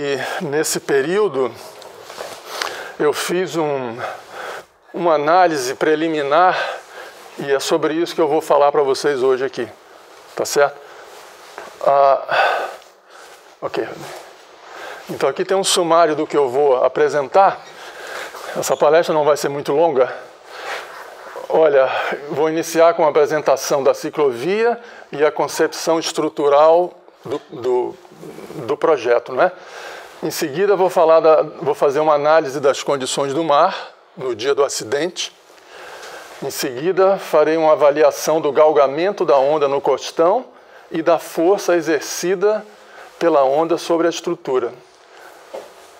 E nesse período eu fiz uma análise preliminar e é sobre isso que eu vou falar para vocês hoje aqui, tá certo? Ok. Então aqui tem um sumário do que eu vou apresentar. Essa palestra não vai ser muito longa. Olha, vou iniciar com a apresentação da ciclovia e a concepção estrutural do projeto, né? Em seguida vou fazer uma análise das condições do mar no dia do acidente. Em seguida farei uma avaliação do galgamento da onda no costão e da força exercida pela onda sobre a estrutura.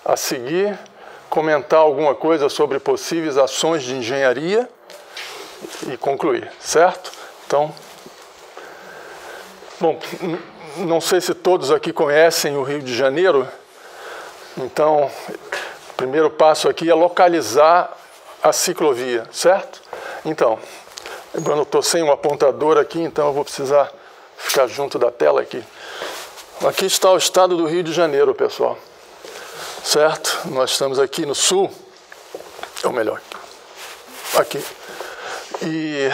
A seguir, comentar alguma coisa sobre possíveis ações de engenharia e concluir, certo? Então, bom, não sei se todos aqui conhecem o Rio de Janeiro, então, o primeiro passo aqui é localizar a ciclovia, certo? Então, eu estou sem um apontador aqui, então eu vou precisar ficar junto da tela aqui. Aqui está o estado do Rio de Janeiro, pessoal. Certo? Nós estamos aqui no sul, ou melhor, aqui. E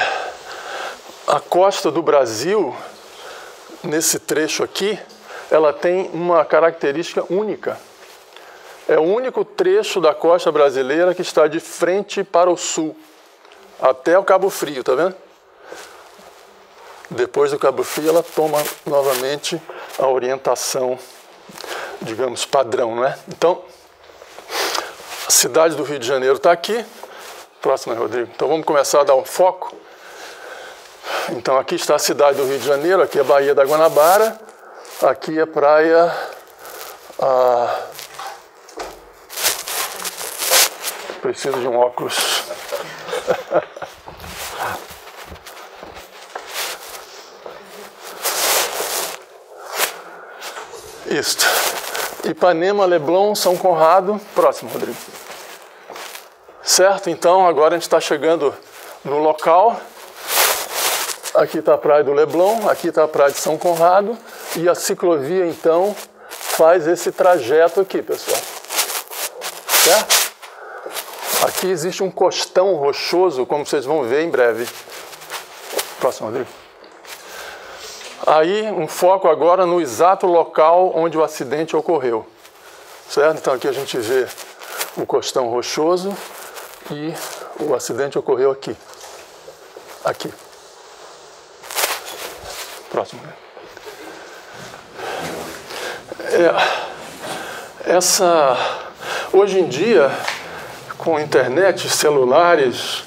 a costa do Brasil, nesse trecho aqui, ela tem uma característica única. É o único trecho da costa brasileira que está de frente para o sul, até o Cabo Frio, tá vendo? Depois do Cabo Frio, ela toma novamente a orientação, digamos, padrão, não é? Então, a cidade do Rio de Janeiro está aqui. Próxima, Rodrigo. Então, vamos começar a dar um foco. Então, aqui está a cidade do Rio de Janeiro, aqui é a Baía da Guanabara, aqui é a praia... Preciso de um óculos. Isto. Ipanema, Leblon, São Conrado. Próximo, Rodrigo. Certo? Então, agora a gente está chegando no local. Aqui está a praia do Leblon, aqui está a praia de São Conrado. E a ciclovia, então, faz esse trajeto aqui, pessoal. Certo? Aqui existe um costão rochoso, como vocês vão ver em breve. Próximo, Rodrigo. Aí, um foco agora no exato local onde o acidente ocorreu. Certo? Então, aqui a gente vê o costão rochoso e o acidente ocorreu aqui. Aqui. Próximo. Hoje em dia, com internet, celulares,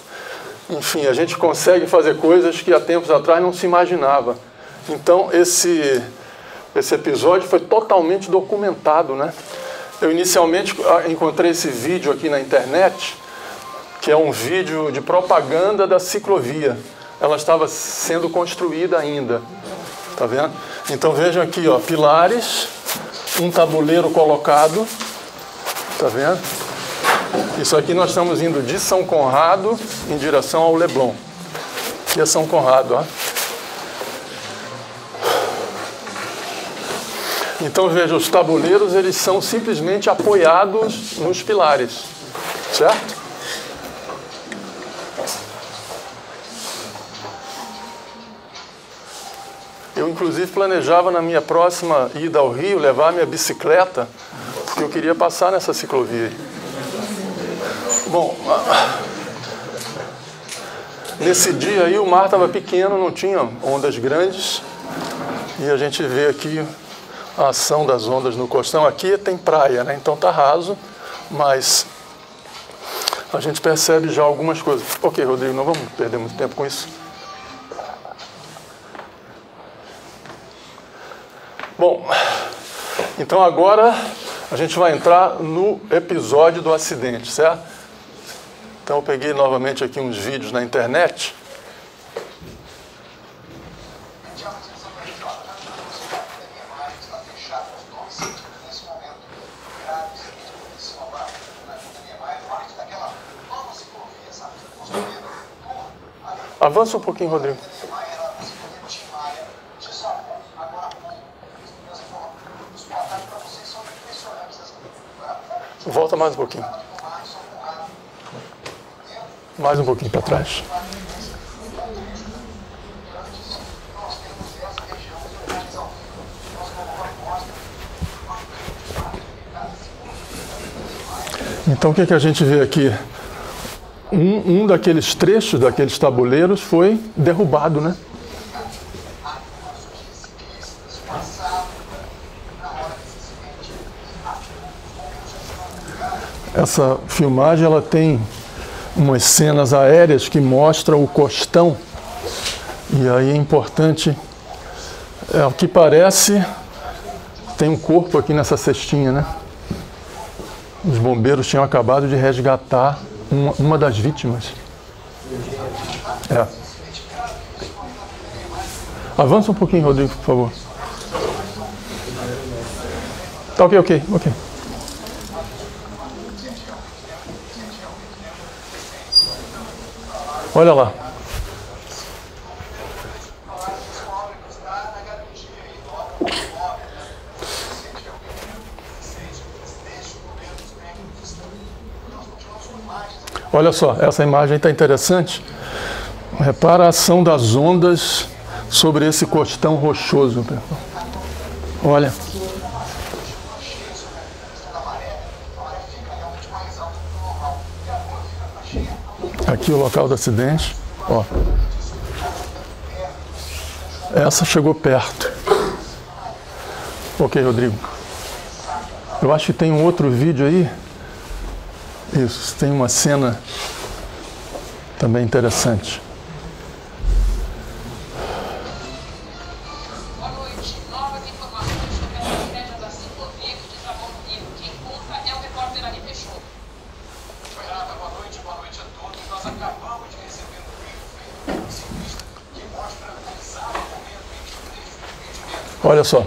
enfim, a gente consegue fazer coisas que há tempos atrás não se imaginava. Então, esse episódio foi totalmente documentado, né? Eu inicialmente encontrei esse vídeo aqui na internet, que é um vídeo de propaganda da ciclovia. Ela estava sendo construída ainda, tá vendo? Então vejam aqui, ó, pilares, um tabuleiro colocado, tá vendo? Isso aqui nós estamos indo de São Conrado em direção ao Leblon. Aqui é São Conrado, ó. Então veja, os tabuleiros, eles são simplesmente apoiados nos pilares, certo? Eu inclusive planejava na minha próxima ida ao Rio levar minha bicicleta, porque eu queria passar nessa ciclovia aí. Bom, nesse dia aí o mar estava pequeno, não tinha ondas grandes, e a gente vê aqui a ação das ondas no costão. Aqui tem praia, né? Então tá raso, mas a gente percebe já algumas coisas. Ok, Rodrigo, não vamos perder muito tempo com isso. Bom, então agora a gente vai entrar no episódio do acidente, certo? Então eu peguei novamente aqui uns vídeos na internet. Avança um pouquinho, Rodrigo. Volta mais um pouquinho. Mais um pouquinho para trás. Então o que a gente vê aqui? Um daqueles trechos, daqueles tabuleiros foi derrubado, né? Essa filmagem ela tem umas cenas aéreas que mostram o costão. E aí é importante, o que parece, tem um corpo aqui nessa cestinha, né? Os bombeiros tinham acabado de resgatar uma das vítimas. Avança um pouquinho, Rodrigo, por favor. Tá ok. Olha lá. Olha só, essa imagem está interessante. Repara a ação das ondas sobre esse costão rochoso. Olha. Aqui o local do acidente. Ó. Essa chegou perto. Ok, Rodrigo. Eu acho que tem um outro vídeo aí. Isso, tem uma cena também interessante. Boa noite. Novas informações sobre a tragédia da ciclovia que desabou no Rio. Quem conta é o repórter Ari Peixoto. Renata, boa noite a todos. Nós acabamos de receber um vídeo feito por um ciclista que mostra o exato momento em que o trecho de impedimento. Olha só.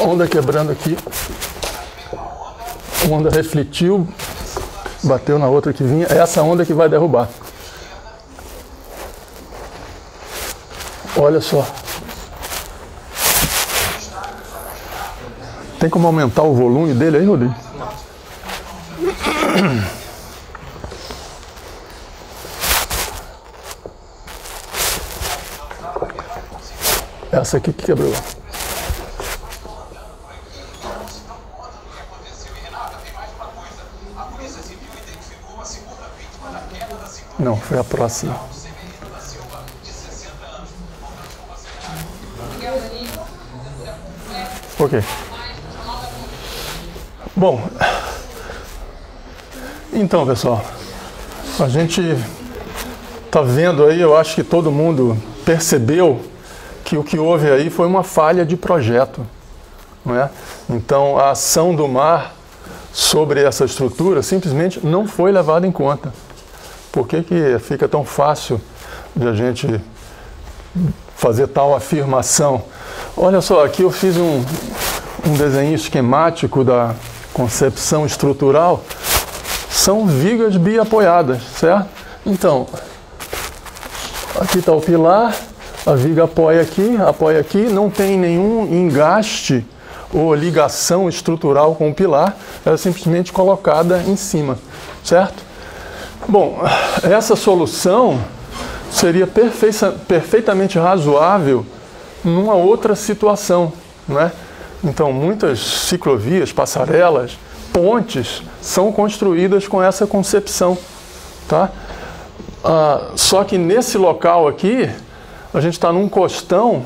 Onda quebrando aqui. Uma onda refletiu, bateu na outra que vinha. É essa onda que vai derrubar. Olha só. Tem como aumentar o volume dele aí, Rodrigo? Essa aqui que quebrou. Não, foi a próxima. Ok. Bom, então, pessoal, a gente está vendo aí, eu acho que todo mundo percebeu que o que houve aí foi uma falha de projeto, não é? Então, a ação do mar sobre essa estrutura simplesmente não foi levada em conta. Por que fica tão fácil de a gente fazer tal afirmação? Olha só, aqui eu fiz um desenho esquemático da concepção estrutural. São vigas biapoiadas, certo? Então, aqui está o pilar, a viga apoia aqui, não tem nenhum engaste ou ligação estrutural com o pilar, ela é simplesmente colocada em cima, certo? Bom, essa solução seria perfeitamente razoável numa outra situação, né? Então, muitas ciclovias, passarelas, pontes são construídas com essa concepção, tá? Só que nesse local aqui, a gente está num costão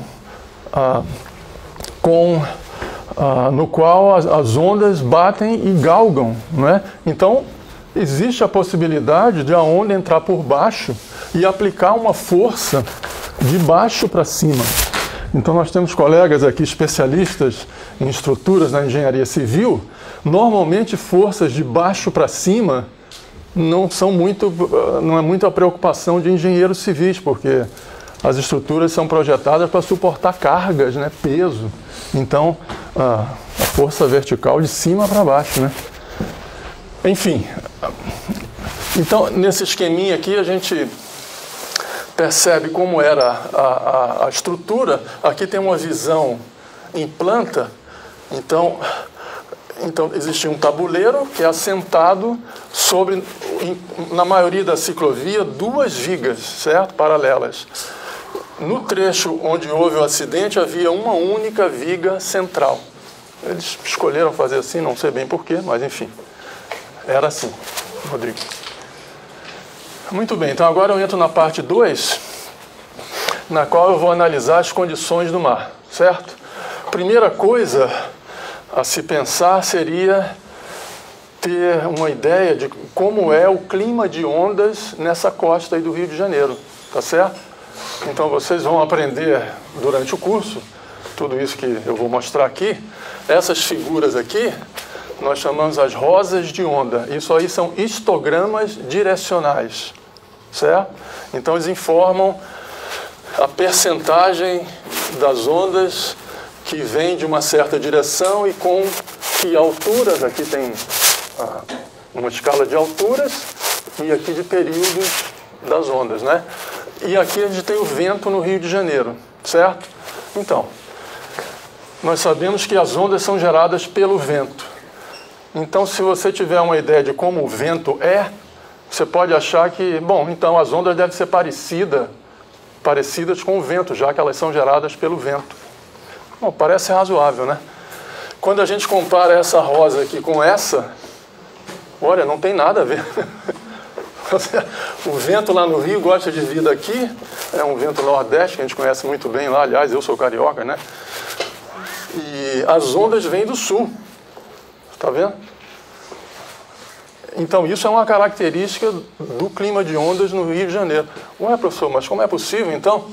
no qual as ondas batem e galgam, não é? Então, existe a possibilidade de a onda entrar por baixo e aplicar uma força de baixo para cima. Então nós temos colegas aqui especialistas em estruturas na engenharia civil. Normalmente forças de baixo para cima não é muito a preocupação de engenheiros civis, porque as estruturas são projetadas para suportar cargas, né, peso. Então a força vertical de cima para baixo, né? Enfim, então nesse esqueminha aqui a gente percebe como era a estrutura, aqui tem uma visão em planta, então existia um tabuleiro que é assentado sobre, na maioria da ciclovia, 2 vigas, certo? Paralelas. No trecho onde houve o acidente, havia uma única viga central. Eles escolheram fazer assim, não sei bem porquê, mas enfim, era assim, Rodrigo. Muito bem, então agora eu entro na parte 2, na qual eu vou analisar as condições do mar, certo? Primeira coisa a se pensar seria ter uma ideia de como é o clima de ondas nessa costa aí do Rio de Janeiro, tá certo? Então vocês vão aprender durante o curso, tudo isso que eu vou mostrar aqui. Essas figuras aqui, nós chamamos as rosas de onda. Isso aí são histogramas direcionais, certo? Então eles informam a percentagem das ondas que vem de uma certa direção e com que alturas. Aqui tem uma escala de alturas e aqui de períodos das ondas, né? E aqui a gente tem o vento no Rio de Janeiro, certo? Então, nós sabemos que as ondas são geradas pelo vento. Então, se você tiver uma ideia de como o vento é, você pode achar que, bom, então as ondas devem ser parecidas com o vento, já que elas são geradas pelo vento. Bom, parece razoável, né? Quando a gente compara essa rosa aqui com essa, olha, não tem nada a ver. O vento lá no Rio gosta de vir daqui, é um vento nordeste, que a gente conhece muito bem lá, aliás, eu sou carioca, né? E as ondas vêm do sul, está vendo? Então, isso é uma característica do clima de ondas no Rio de Janeiro. Ué, professor, mas como é possível, então?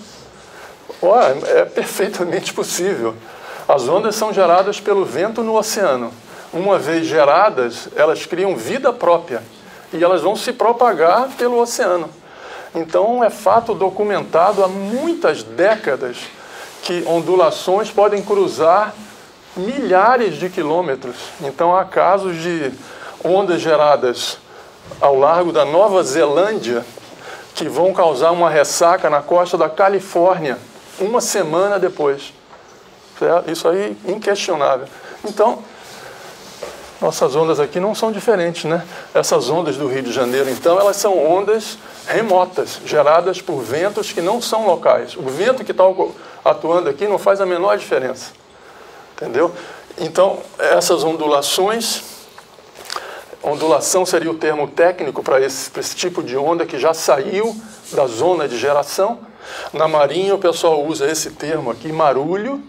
Ué, é perfeitamente possível. As ondas são geradas pelo vento no oceano. Uma vez geradas, elas criam vida própria e elas vão se propagar pelo oceano. Então, é fato documentado há muitas décadas que ondulações podem cruzar milhares de quilômetros. Então, há casos de ondas geradas ao largo da Nova Zelândia que vão causar uma ressaca na costa da Califórnia uma semana depois. Certo? Isso aí, inquestionável. Então, nossas ondas aqui não são diferentes, né? Essas ondas do Rio de Janeiro, então, elas são ondas remotas, geradas por ventos que não são locais. O vento que está atuando aqui não faz a menor diferença. Entendeu? Então, essas ondulações, ondulação seria o termo técnico para esse tipo de onda que já saiu da zona de geração. Na marinha, o pessoal usa esse termo aqui, marulho,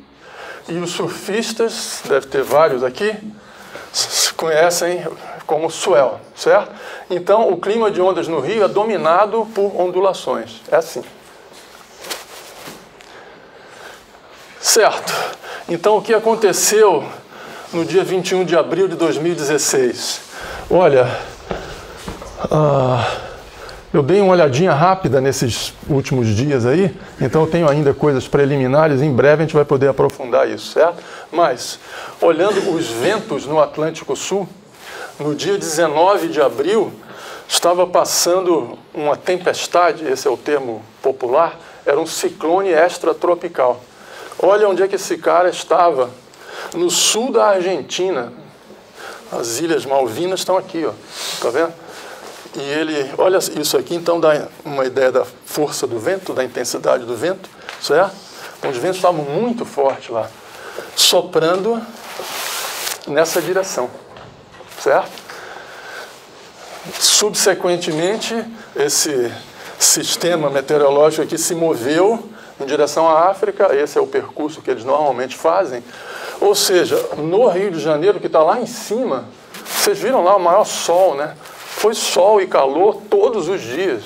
e os surfistas, deve ter vários aqui, conhecem como swell, certo? Então, o clima de ondas no Rio é dominado por ondulações. É assim. Certo. Então, o que aconteceu no dia 21 de abril de 2016? Olha, eu dei uma olhadinha rápida nesses últimos dias aí, então eu tenho ainda coisas preliminares, em breve a gente vai poder aprofundar isso, certo? Mas, olhando os ventos no Atlântico Sul, no dia 19 de abril, estava passando uma tempestade, esse é o termo popular, era um ciclone extratropical. Olha onde é que esse cara estava, no sul da Argentina. As Ilhas Malvinas estão aqui, ó, tá vendo? E ele, olha isso aqui, então dá uma ideia da força do vento, da intensidade do vento, certo? Então, os ventos estavam muito fortes lá, soprando nessa direção, certo? Subsequentemente, esse sistema meteorológico aqui se moveu em direção à África, esse é o percurso que eles normalmente fazem. Ou seja, no Rio de Janeiro, que está lá em cima, vocês viram lá o maior sol, né? Foi sol e calor todos os dias.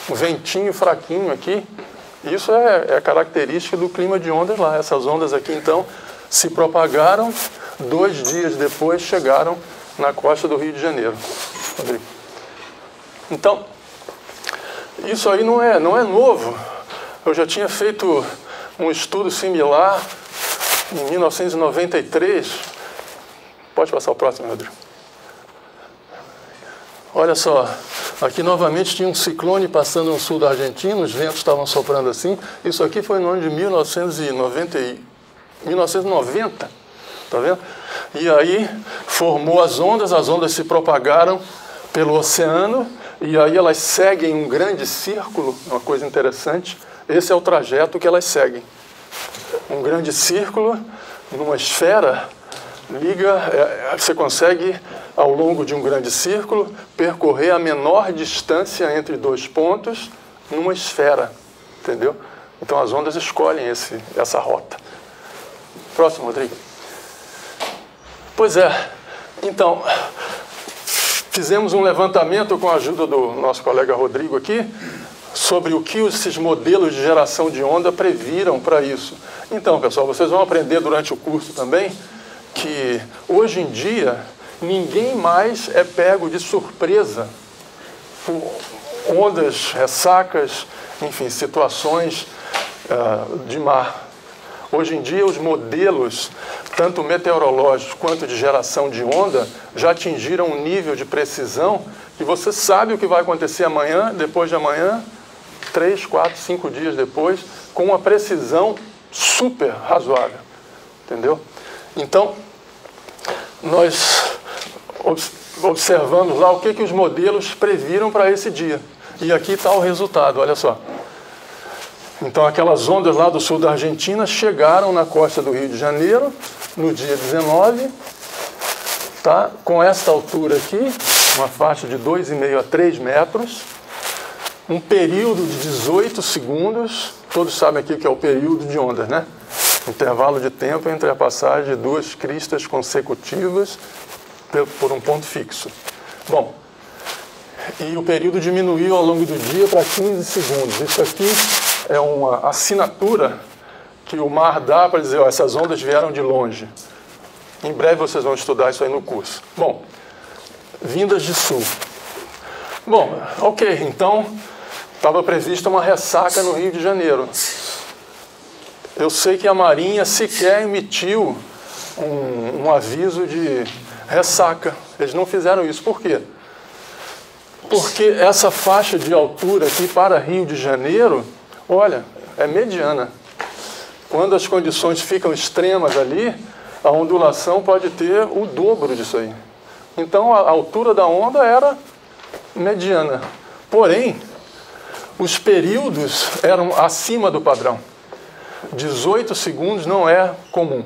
Um ventinho fraquinho aqui. Isso é característica do clima de ondas lá. Essas ondas aqui, então, se propagaram. 2 dias depois, chegaram na costa do Rio de Janeiro. Então, isso aí não é novo. Eu já tinha feito um estudo similar em 1993. Pode passar o próximo, Rodrigo. Olha só, Aqui novamente tinha um ciclone passando no sul da Argentina, os ventos estavam soprando assim. Isso aqui foi no ano de 1990, tá vendo? E aí formou as ondas se propagaram pelo oceano, e aí elas seguem um grande círculo, uma coisa interessante. Esse é o trajeto que elas seguem. Um grande círculo, numa esfera, você consegue, ao longo de um grande círculo, percorrer a menor distância entre dois pontos numa esfera, entendeu? Então as ondas escolhem essa rota. Próximo, Rodrigo. Pois é, então, fizemos um levantamento com a ajuda do nosso colega Rodrigo aqui, sobre o que esses modelos de geração de onda previram para isso. Então, pessoal, vocês vão aprender durante o curso também que, hoje em dia, ninguém mais é pego de surpresa por ondas, ressacas, enfim, situações de mar. Hoje em dia, os modelos, tanto meteorológicos quanto de geração de onda, já atingiram um nível de precisão que você sabe o que vai acontecer amanhã, depois de amanhã, 3, 4, 5 dias depois, com uma precisão super razoável, entendeu? Então, nós observamos lá o que os modelos previram para esse dia. E aqui está o resultado, olha só. Então, aquelas ondas lá do sul da Argentina chegaram na costa do Rio de Janeiro, no dia 19, tá? Com esta altura aqui, uma faixa de 2,5 a 3 metros, um período de 18 segundos, todos sabem aqui que é o período de ondas, né? Intervalo de tempo entre a passagem de duas cristas consecutivas por um ponto fixo. Bom, e o período diminuiu ao longo do dia para 15 segundos. Isso aqui é uma assinatura que o mar dá para dizer, ó, essas ondas vieram de longe. Em breve vocês vão estudar isso aí no curso. Bom, vindas de sul. Bom, ok, então estava prevista uma ressaca no Rio de Janeiro. Eu sei que a Marinha sequer emitiu um aviso de ressaca. Eles não fizeram isso. Por quê? Porque essa faixa de altura aqui para Rio de Janeiro, olha, é mediana. Quando as condições ficam extremas ali, a ondulação pode ter o dobro disso aí. Então, a altura da onda era mediana. Porém, os períodos eram acima do padrão. 18 segundos não é comum.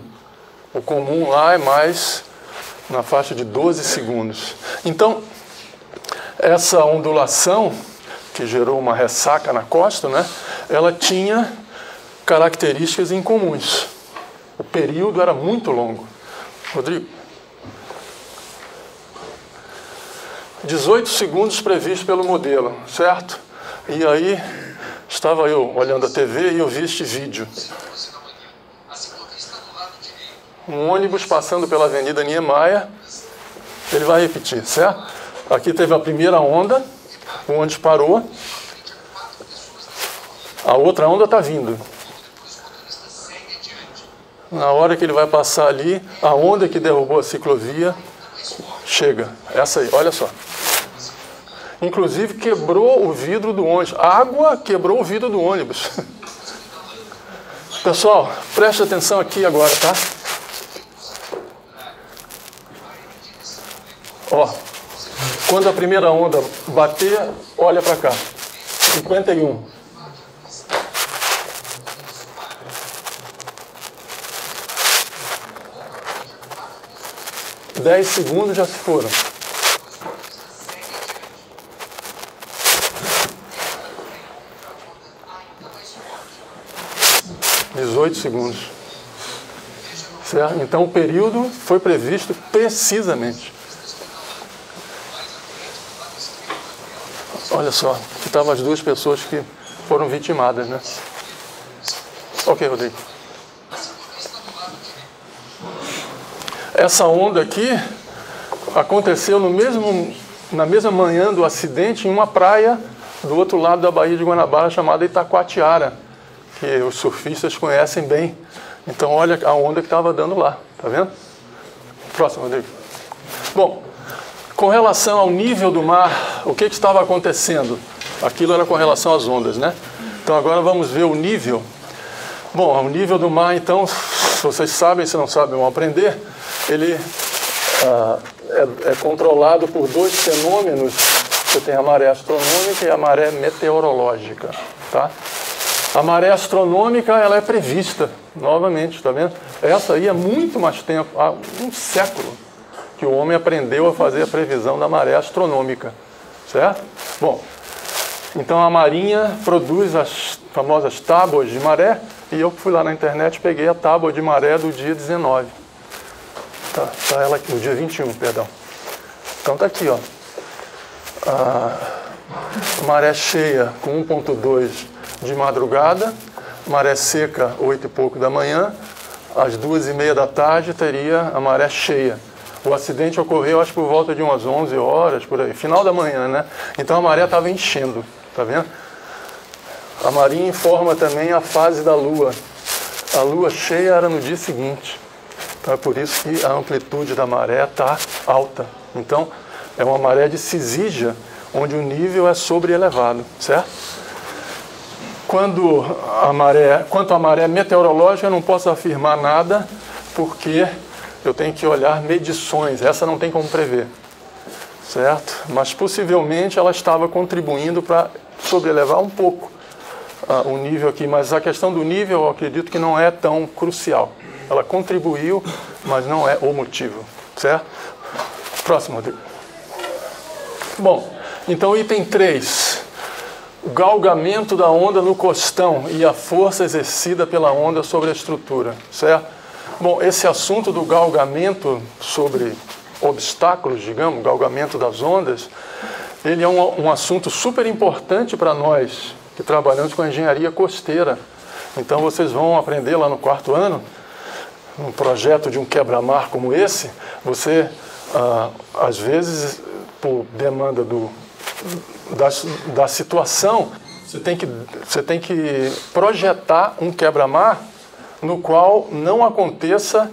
O comum lá é mais na faixa de 12 segundos. Então, essa ondulação, que gerou uma ressaca na costa, né, ela tinha características incomuns. O período era muito longo. Rodrigo? 18 segundos previsto pelo modelo, certo? E aí, estava eu olhando a TV e eu vi este vídeo. Um ônibus passando pela Avenida Niemeyer, ele vai repetir, certo? Aqui teve a primeira onda, o ônibus parou, a outra onda está vindo. Na hora que ele vai passar ali, a onda que derrubou a ciclovia chega. Essa aí, olha só. Inclusive quebrou o vidro do ônibus. A água quebrou o vidro do ônibus. Pessoal, preste atenção aqui agora, tá? Ó, quando a primeira onda bater, olha para cá. 51. 10 segundos já se foram. (18 segundos). Certo? Então o período foi previsto precisamente. Olha só, aqui estavam as duas pessoas que foram vitimadas, né? Ok, Rodrigo. Essa onda aqui aconteceu na mesma manhã do acidente em uma praia do outro lado da Baía de Guanabara chamada Itacoatiara, que os surfistas conhecem bem. Então olha a onda que estava dando lá, tá vendo? Próximo, Rodrigo. Bom, com relação ao nível do mar o que estava acontecendo? Aquilo era com relação às ondas, né? Então agora vamos ver o nível. Bom, o nível do mar, então, se vocês sabem, se não sabem, vão aprender. Ele é controlado por dois fenômenos. Você tem a maré astronômica e a maré meteorológica, tá? A maré astronômica, ela é prevista, novamente, tá vendo? Essa aí é muito mais tempo, há um século, que o homem aprendeu a fazer a previsão da maré astronômica, certo? Bom, então a Marinha produz as famosas tábuas de maré, e eu fui lá na internet e peguei a tábua de maré do dia 19. Tá ela aqui, no dia 21, perdão. Então tá aqui, ó. A maré cheia com 1,2 de madrugada, maré seca 8 e pouco da manhã, às 2h30 da tarde teria a maré cheia. O acidente ocorreu, acho, por volta de umas 11 horas, por aí, final da manhã, né? Então a maré estava enchendo, tá vendo? A Marinha informa também a fase da Lua. A Lua cheia era no dia seguinte. Então é por isso que a amplitude da maré está alta. Então é uma maré de cisígia, onde o nível é sobreelevado, certo? Quanto à maré meteorológica, eu não posso afirmar nada, porque eu tenho que olhar medições. Essa não tem como prever, certo? Mas possivelmente ela estava contribuindo para sobrelevar um pouco o nível aqui. Mas a questão do nível, eu acredito que não é tão crucial. Ela contribuiu, mas não é o motivo, certo? Próximo, Rodrigo. Bom, então item 3. O galgamento da onda no costão e a força exercida pela onda sobre a estrutura, certo? Bom, esse assunto do galgamento sobre obstáculos, digamos, galgamento das ondas, ele é um assunto super importante para nós que trabalhamos com a engenharia costeira. Então vocês vão aprender lá no 4º ano, um projeto de um quebra-mar como esse, você, às vezes, por demanda da situação, você tem que projetar um quebra-mar no qual não aconteça,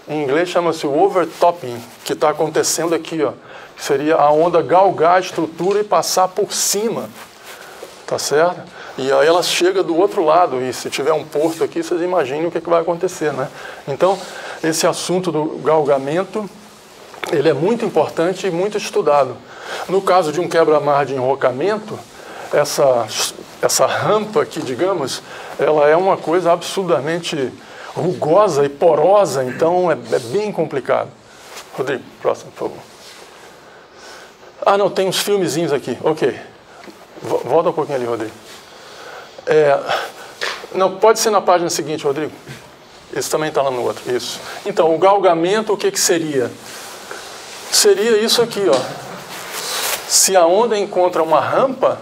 em inglês chama-se o overtopping, que está acontecendo aqui, ó, que seria a onda galgar a estrutura e passar por cima, tá certo? E aí ela chega do outro lado, e se tiver um porto aqui, vocês imaginem o que vai acontecer, né? Então, esse assunto do galgamento, ele é muito importante e muito estudado. No caso de um quebra-mar de enrocamento, essa rampa aqui, digamos, ela é uma coisa absurdamente rugosa e porosa, então é bem complicado. Rodrigo, próximo, por favor. Ah, não, tem uns filmezinhos aqui. Ok. Volta um pouquinho ali, Rodrigo. Não, pode ser na página seguinte, Rodrigo. Esse também está lá no outro. Isso. Então, o galgamento, o que seria? Seria isso aqui, ó. Se a onda encontra uma rampa,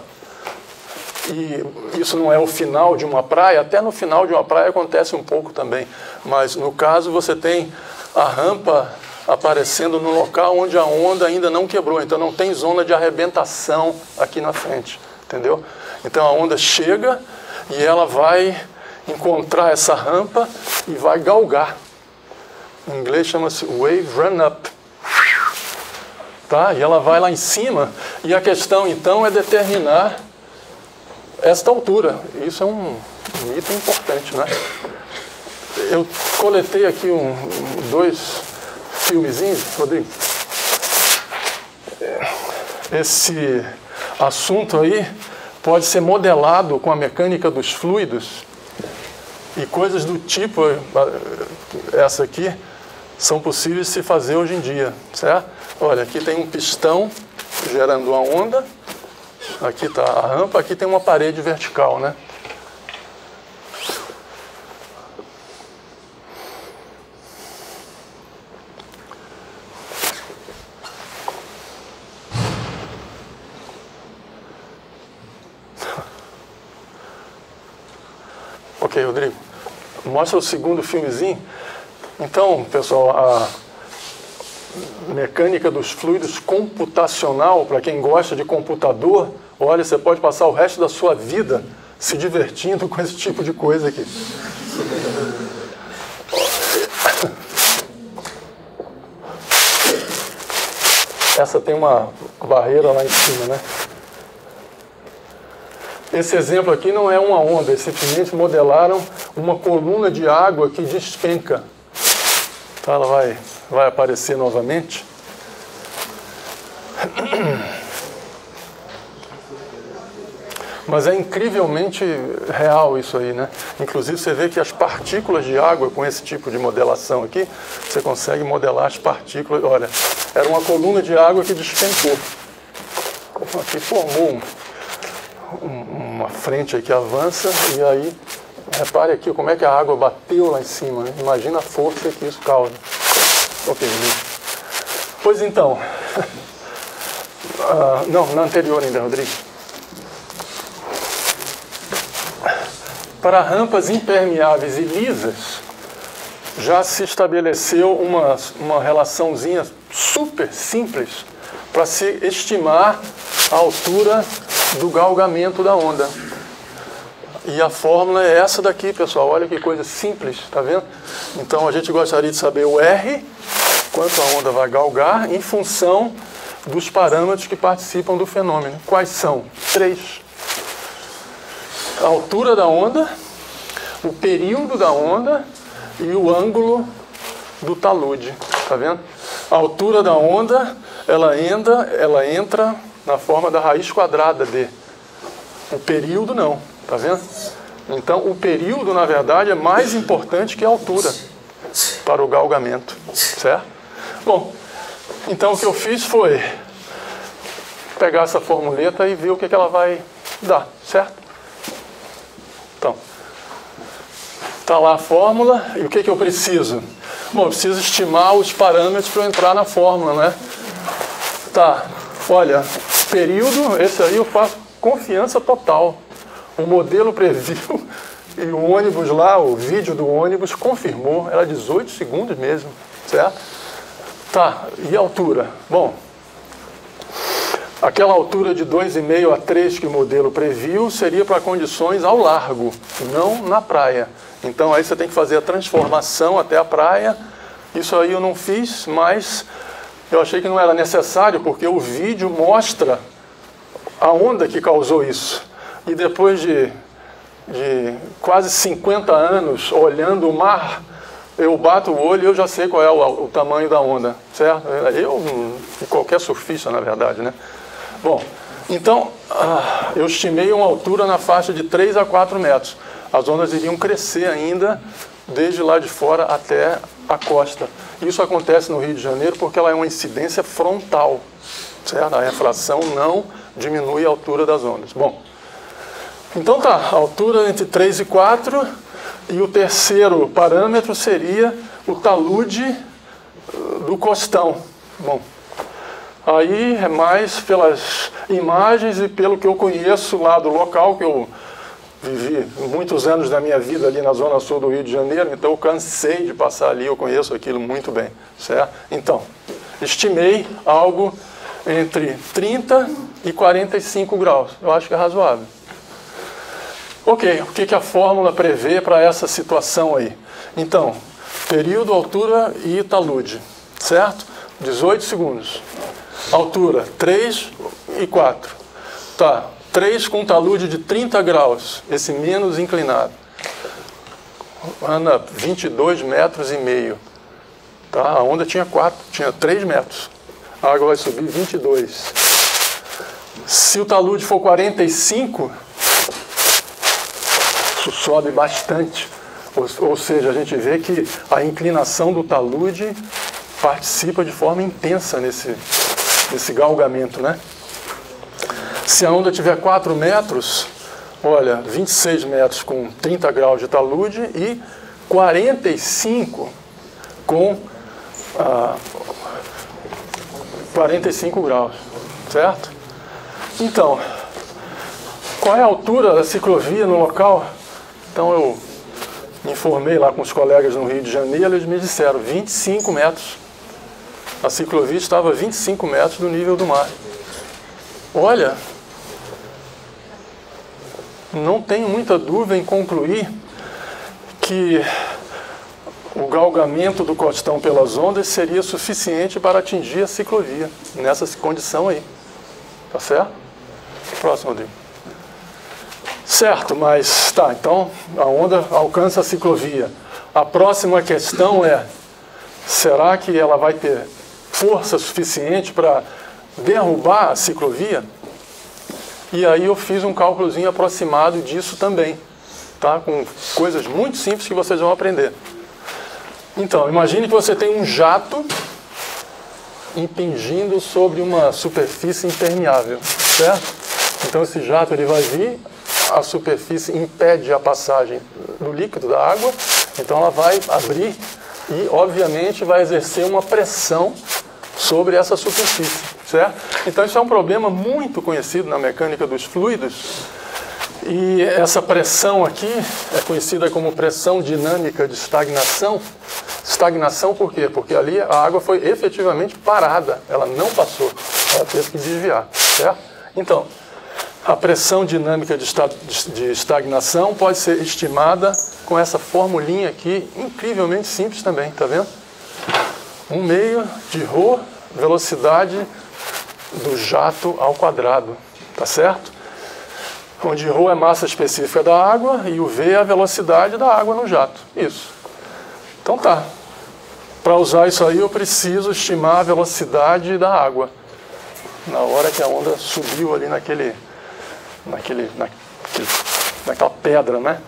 e isso não é o final de uma praia, até no final de uma praia acontece um pouco também, mas no caso você tem a rampa aparecendo no local onde a onda ainda não quebrou, então não tem zona de arrebentação aqui na frente, entendeu? Então a onda chega e ela vai encontrar essa rampa e vai galgar. Em inglês chama-se wave run up. Tá? E ela vai lá em cima, e a questão então é determinar esta altura. Isso é um item importante, né? Eu coletei aqui dois filmezinhos, Rodrigo. Esse assunto aí pode ser modelado com a mecânica dos fluidos e coisas do tipo, essa aqui, são possíveis de se fazer hoje em dia, certo? Olha, aqui tem um pistão gerando uma onda, aqui está a rampa, aqui tem uma parede vertical, né? Ok, Rodrigo. Mostra o segundo filmezinho. Então, pessoal, a mecânica dos fluidos computacional, para quem gosta de computador, olha, você pode passar o resto da sua vida se divertindo com esse tipo de coisa aqui. essa tem uma barreira lá em cima, né? Esse exemplo aqui não é uma onda, eles simplesmente modelaram uma coluna de água que despenca. Tá, ela vai aparecer novamente. Mas é incrivelmente real isso aí, né? Inclusive você vê que as partículas de água, com esse tipo de modelação aqui, você consegue modelar as partículas. Olha, era uma coluna de água que despencou. Aqui formou uma frente aí que avança, e aí, repare aqui como é que a água bateu lá em cima, né? Imagina a força que isso causa. Ok, pois então, não, na anterior ainda, Rodrigo. Para rampas impermeáveis e lisas, já se estabeleceu uma relaçãozinha super simples para se estimar a altura do galgamento da onda. E a fórmula é essa daqui, pessoal. Olha que coisa simples, tá vendo? Então a gente gostaria de saber o R, quanto a onda vai galgar, em função dos parâmetros que participam do fenômeno. Quais são? 3. A altura da onda, o período da onda e o ângulo do talude, tá vendo? A altura da onda, ela entra na forma da raiz quadrada de. O período não, tá vendo? Então o período, na verdade, é mais importante que a altura para o galgamento, certo? Bom, então o que eu fiz foi pegar essa formuleta e ver o que ela vai dar, certo? Então, está lá a fórmula, e o que eu preciso? Bom, eu preciso estimar os parâmetros para eu entrar na fórmula, né? Tá, olha, período, esse aí eu faço confiança total. O modelo previu, e o ônibus lá, o vídeo do ônibus confirmou, era 18 segundos mesmo, certo? Tá, e a altura? Bom, aquela altura de 2,5 a 3 que o modelo previu seria para condições ao largo, não na praia. Então aí você tem que fazer a transformação até a praia. Isso aí eu não fiz, mas eu achei que não era necessário, porque o vídeo mostra a onda que causou isso. E depois de quase 50 anos olhando o mar, eu bato o olho e eu já sei qual é o tamanho da onda, certo? Eu e qualquer surfista, na verdade, né? Bom, então eu estimei uma altura na faixa de 3 a 4 metros. As ondas iriam crescer ainda desde lá de fora até a costa. Isso acontece no Rio de Janeiro porque ela é uma incidência frontal, certo? A refração não diminui a altura das ondas. Bom, então tá, a altura entre 3 e 4, e o terceiro parâmetro seria o talude do costão. Bom, aí é mais pelas imagens e pelo que eu conheço lá do local, que eu vivi muitos anos da minha vida ali na zona sul do Rio de Janeiro, então eu cansei de passar ali, eu conheço aquilo muito bem, certo? Então, estimei algo entre 30 e 45 graus, eu acho que é razoável. Ok, o que a fórmula prevê para essa situação aí? Então, período, altura e talude, certo? 18 segundos. Altura, 3 e 4. Tá, 3 com talude de 30 graus, esse menos inclinado. Anda 22 metros e meio. Tá? A onda tinha 3 metros. A água vai subir 22. Se o talude for 45, isso sobe bastante. Ou seja, a gente vê que a inclinação do talude participa de forma intensa nesse galgamento, né? Se a onda tiver 4 metros, olha, 26 metros com 30 graus de talude e 45 com 45 graus, certo? Então, qual é a altura da ciclovia no local? Então eu me informei lá com os colegas no Rio de Janeiro, eles me disseram 25 metros. A ciclovia estava a 25 metros do nível do mar. Olha, não tenho muita dúvida em concluir que o galgamento do costão pelas ondas seria suficiente para atingir a ciclovia, nessa condição aí. Tá certo? Próximo, Rodrigo. Certo, mas tá, então a onda alcança a ciclovia. A próxima questão é, será que ela vai ter força suficiente para derrubar a ciclovia? E aí eu fiz um cálculozinho aproximado disso também, tá? Com coisas muito simples que vocês vão aprender. Então, imagine que você tem um jato impingindo sobre uma superfície impermeável, certo? Então esse jato ele vai vir, a superfície impede a passagem do líquido, da água, então ela vai abrir e, obviamente, vai exercer uma pressão sobre essa superfície, certo? Então isso é um problema muito conhecido na mecânica dos fluidos, e essa pressão aqui é conhecida como pressão dinâmica de estagnação. Estagnação por quê? Porque ali a água foi efetivamente parada, ela não passou, ela teve que desviar, certo? Então, a pressão dinâmica de estagnação pode ser estimada com essa formulinha aqui, incrivelmente simples também, tá vendo? 1/2 de ρ, velocidade do jato ao quadrado, tá certo? Onde ρ é massa específica da água e o V é a velocidade da água no jato. Isso. Então tá. Para usar isso aí eu preciso estimar a velocidade da água. Na hora que a onda subiu ali naquela pedra, né?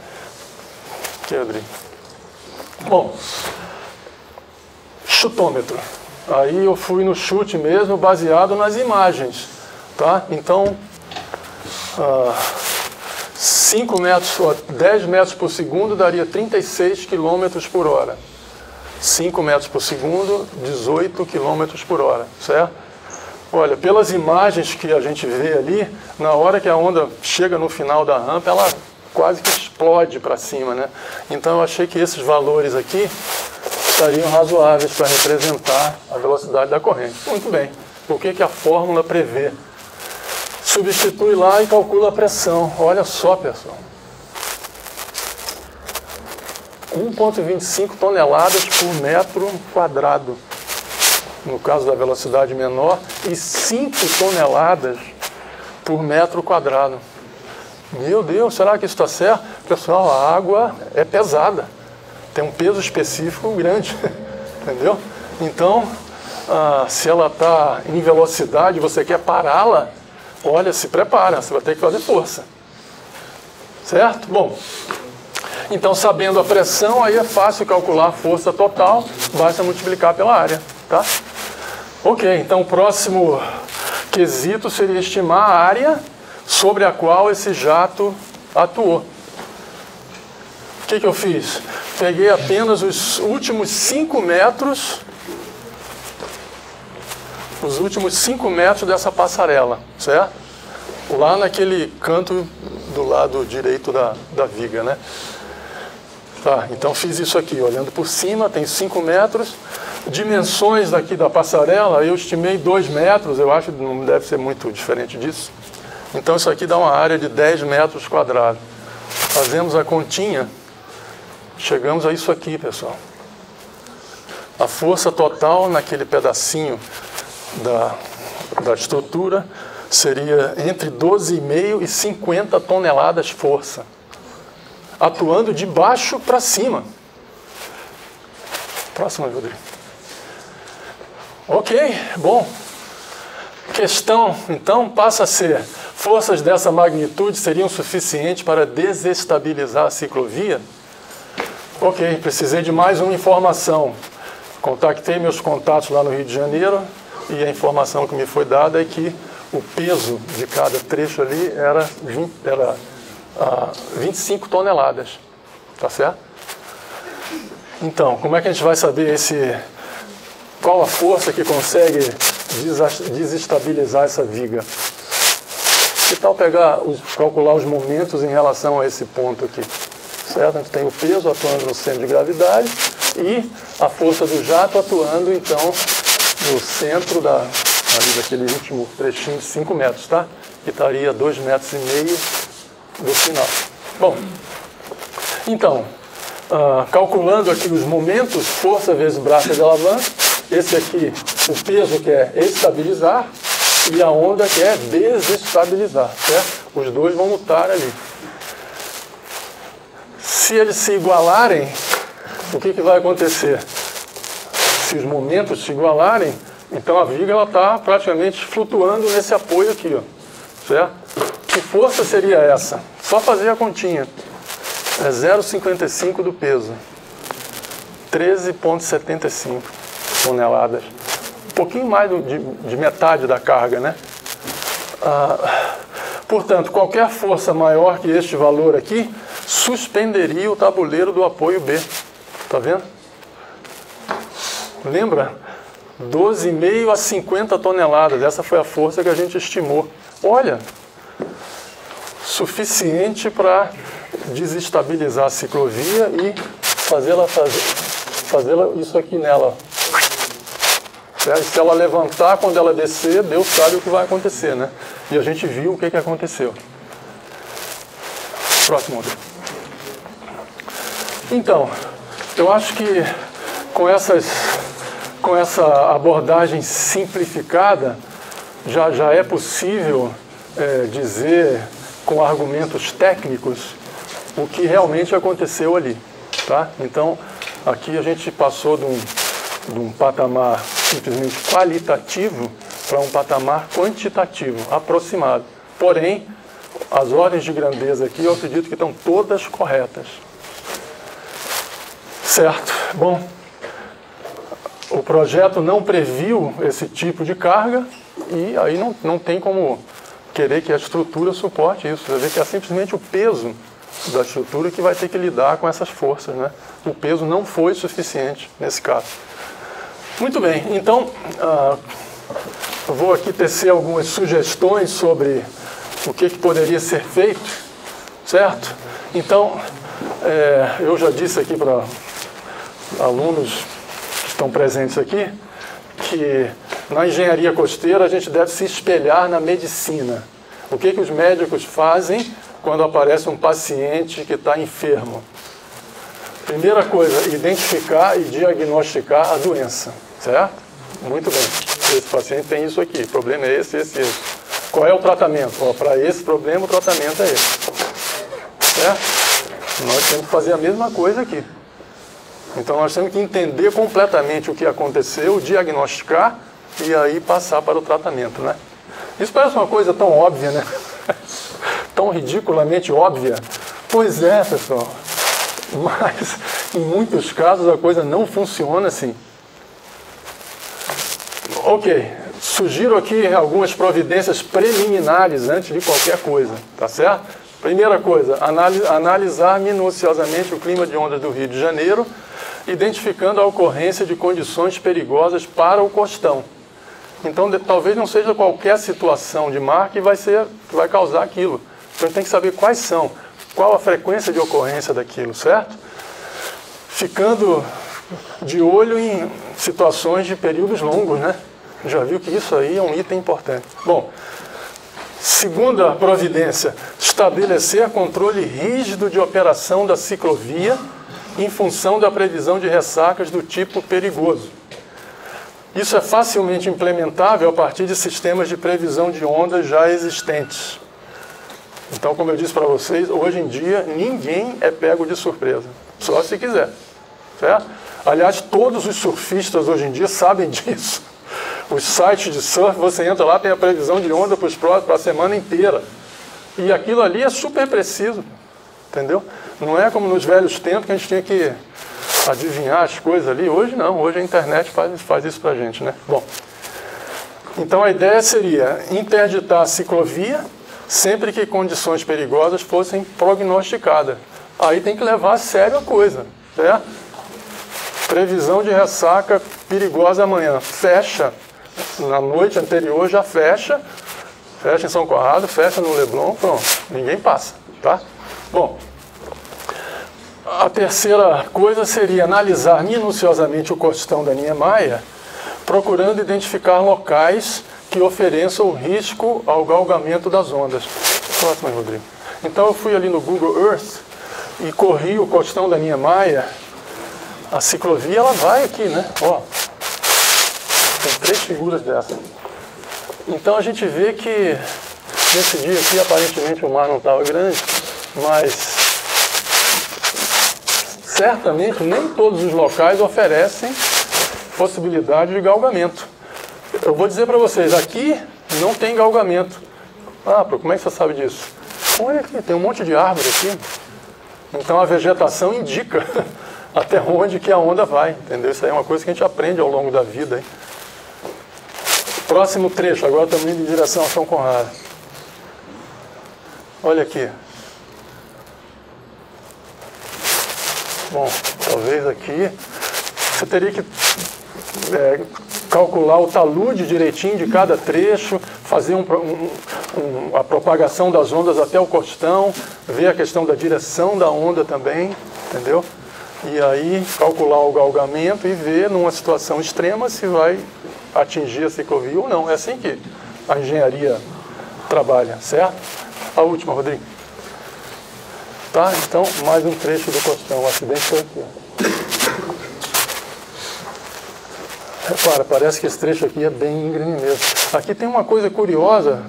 Aqui, Rodrigo. Bom, chutômetro. Aí eu fui no chute mesmo, baseado nas imagens, tá? Então, 5 metros, 10 metros por segundo daria 36 km por hora. 5 metros por segundo, 18 km por hora, certo? Olha, pelas imagens que a gente vê ali, na hora que a onda chega no final da rampa, ela quase que explode para cima, né? Então eu achei que esses valores aqui estariam razoáveis para representar a velocidade da corrente. Muito bem. O que a fórmula prevê? Substitui lá e calcula a pressão. Olha só, pessoal. 1,25 toneladas por metro quadrado, no caso da velocidade menor, e 5 toneladas por metro quadrado. Meu Deus, será que isso está certo? Pessoal, a água é pesada, tem um peso específico grande, entendeu? Então, se ela está em velocidade, você quer pará-la, olha, se prepara, você vai ter que fazer força. Certo? Bom, então sabendo a pressão, aí é fácil calcular a força total, basta multiplicar pela área, tá? Ok, então o próximo quesito seria estimar a área sobre a qual esse jato atuou. O que eu fiz? Peguei apenas os últimos 5 metros, dessa passarela, certo? Lá naquele canto do lado direito da viga, né? Tá, então fiz isso aqui, olhando por cima, tem 5 metros. Dimensões daqui da passarela, eu estimei 2 metros, eu acho que não deve ser muito diferente disso. Então isso aqui dá uma área de 10 metros quadrados. Fazemos a continha, chegamos a isso aqui, pessoal. A força total naquele pedacinho da estrutura seria entre 12,5 e 50 toneladas força, atuando de baixo para cima. Próxima, Rodrigo. Ok, bom. Questão, então, passa a ser: forças dessa magnitude seriam suficientes para desestabilizar a ciclovia? Ok, precisei de mais uma informação. Contactei meus contatos lá no Rio de Janeiro e a informação que me foi dada é que o peso de cada trecho ali era 25 toneladas. Tá certo? Então, como é que a gente vai saber qual a força que consegue desestabilizar essa viga? Que tal calcular os momentos em relação a esse ponto aqui? Certo? A gente tem o peso atuando no centro de gravidade e a força do jato atuando, então, no centro ali daquele último trechinho de 5 metros, tá? Que estaria a 2,5 metros do final. Bom, então, calculando aqui os momentos, força vezes braço de alavanca, esse aqui, o peso que é estabilizar, e a onda que é desestabilizar, certo? Os dois vão lutar ali. Se eles se igualarem, o que vai acontecer? Se os momentos se igualarem, então a viga está praticamente flutuando nesse apoio aqui, ó, certo? Que força seria essa? Só fazer a continha. É 0,55 do peso. 13,75 toneladas. Um pouquinho mais de metade da carga, né? Portanto, qualquer força maior que este valor aqui suspenderia o tabuleiro do apoio B. Tá vendo? Lembra? 12,5 a 50 toneladas. Essa foi a força que a gente estimou. Olha, suficiente para desestabilizar a ciclovia e fazê-la isso aqui nela. Certo? Se ela levantar, quando ela descer, Deus sabe o que vai acontecer, né? E a gente viu o que aconteceu. Próximo. Então, eu acho que com essa abordagem simplificada, já é possível dizer com argumentos técnicos o que realmente aconteceu ali. Tá? Então, aqui a gente passou de um patamar simplesmente qualitativo para um patamar quantitativo, aproximado. Porém, as ordens de grandeza aqui eu acredito que estão todas corretas. Certo? Bom, o projeto não previu esse tipo de carga e aí não tem como querer que a estrutura suporte isso. Você vê que é simplesmente o peso da estrutura que vai ter que lidar com essas forças, né? O peso não foi suficiente nesse caso. Muito bem, então eu vou aqui tecer algumas sugestões sobre o que poderia ser feito, certo? Então, eu já disse aqui para alunos que estão presentes aqui que na engenharia costeira a gente deve se espelhar na medicina. O que os médicos fazem quando aparece um paciente que está enfermo? Primeira coisa, identificar e diagnosticar a doença, certo? Muito bem, esse paciente tem isso aqui, o problema é esse. Qual é o tratamento? Para esse problema o tratamento é esse, certo? Nós temos que fazer a mesma coisa aqui. Então nós temos que entender completamente o que aconteceu, diagnosticar e aí passar para o tratamento, né? Isso parece uma coisa tão óbvia, né? Tão ridiculamente óbvia. Pois é, pessoal. Mas em muitos casos a coisa não funciona assim. Ok, sugiro aqui algumas providências preliminares antes de qualquer coisa, tá certo? Primeira coisa, analisar minuciosamente o clima de ondas do Rio de Janeiro, identificando a ocorrência de condições perigosas para o costão. Então, talvez não seja qualquer situação de mar que vai causar aquilo. Então, a gente tem que saber quais são, qual a frequência de ocorrência daquilo, certo? Ficando de olho em situações de períodos longos, né? Já viu que isso aí é um item importante. Bom, segunda providência, estabelecer controle rígido de operação da ciclovia em função da previsão de ressacas do tipo perigoso. Isso é facilmente implementável a partir de sistemas de previsão de ondas já existentes. Então, como eu disse para vocês, hoje em dia ninguém é pego de surpresa, só se quiser, certo? Aliás, todos os surfistas hoje em dia sabem disso. Os sites de surf, você entra lá, tem a previsão de onda para a semana inteira. E aquilo ali é super preciso, entendeu? Não é como nos velhos tempos que a gente tinha que adivinhar as coisas ali. Hoje não, hoje a internet faz isso para a gente, né? Bom, então a ideia seria interditar a ciclovia sempre que condições perigosas fossem prognosticadas. Aí tem que levar a sério a coisa, certo? Previsão de ressaca perigosa amanhã. Fecha. Na noite anterior já fecha. Fecha em São Conrado, fecha no Leblon, pronto. Ninguém passa, tá? Bom, a terceira coisa seria analisar minuciosamente o costão da Niemeyer, procurando identificar locais que ofereçam risco ao galgamento das ondas. Próximo, Rodrigo. Então eu fui ali no Google Earth e corri o costão da Niemeyer, a ciclovia ela vai aqui, né? Ó, tem 3 figuras dessa. Então a gente vê que nesse dia aqui aparentemente o mar não estava grande, mas certamente nem todos os locais oferecem possibilidade de galgamento. Eu vou dizer para vocês, aqui não tem galgamento. Ah, como é que você sabe disso? Olha aqui, tem um monte de árvore aqui. Então a vegetação indica até onde que a onda vai, entendeu? Isso aí é uma coisa que a gente aprende ao longo da vida, hein? Próximo trecho, agora também de direção a São Conrado. Olha aqui. Bom, talvez aqui você teria que calcular o talude direitinho de cada trecho, fazer a propagação das ondas até o costão, ver a questão da direção da onda também, entendeu? E aí calcular o galgamento e ver numa situação extrema se vai atingir a ciclovia ou não. É assim que a engenharia trabalha, certo? A última, Rodrigo. Tá? Então, mais um trecho do costão. O acidente foi aqui. Repara, parece que esse trecho aqui é bem íngreme mesmo. Aqui tem uma coisa curiosa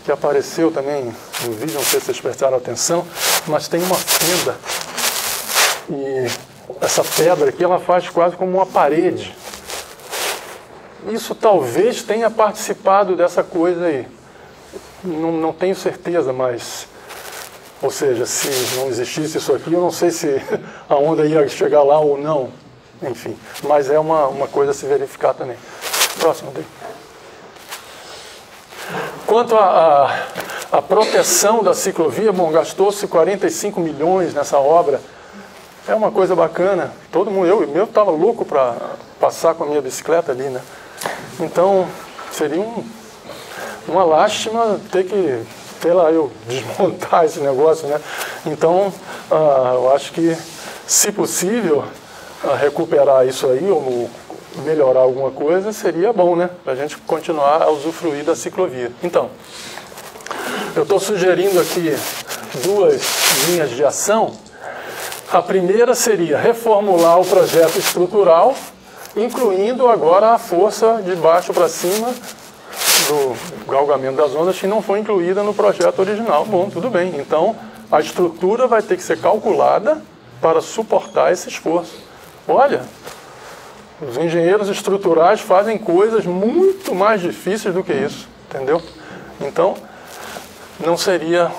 que apareceu também no vídeo, não sei se vocês prestaram atenção, mas tem uma fenda. E essa pedra aqui, ela faz quase como uma parede. Isso talvez tenha participado dessa coisa aí. Não tenho certeza, mas... Ou seja, se não existisse isso aqui, eu não sei se a onda ia chegar lá ou não. Enfim, mas é uma coisa a se verificar também. Próximo dele. Quanto à proteção da ciclovia, bom, gastou-se 45 milhões nessa obra. É uma coisa bacana. Todo mundo, eu estava louco para passar com a minha bicicleta ali, né? Então, seria uma lástima ter que, sei lá, eu desmontar esse negócio, né? Então, eu acho que, se possível, recuperar isso aí, ou melhorar alguma coisa, seria bom, né? Para a gente continuar a usufruir da ciclovia. Então, eu estou sugerindo aqui 2 linhas de ação. A primeira seria reformular o projeto estrutural, incluindo agora a força de baixo para cima do galgamento das ondas que não foi incluída no projeto original. Bom, tudo bem. Então, a estrutura vai ter que ser calculada para suportar esse esforço. Olha, os engenheiros estruturais fazem coisas muito mais difíceis do que isso, entendeu? Então, não seria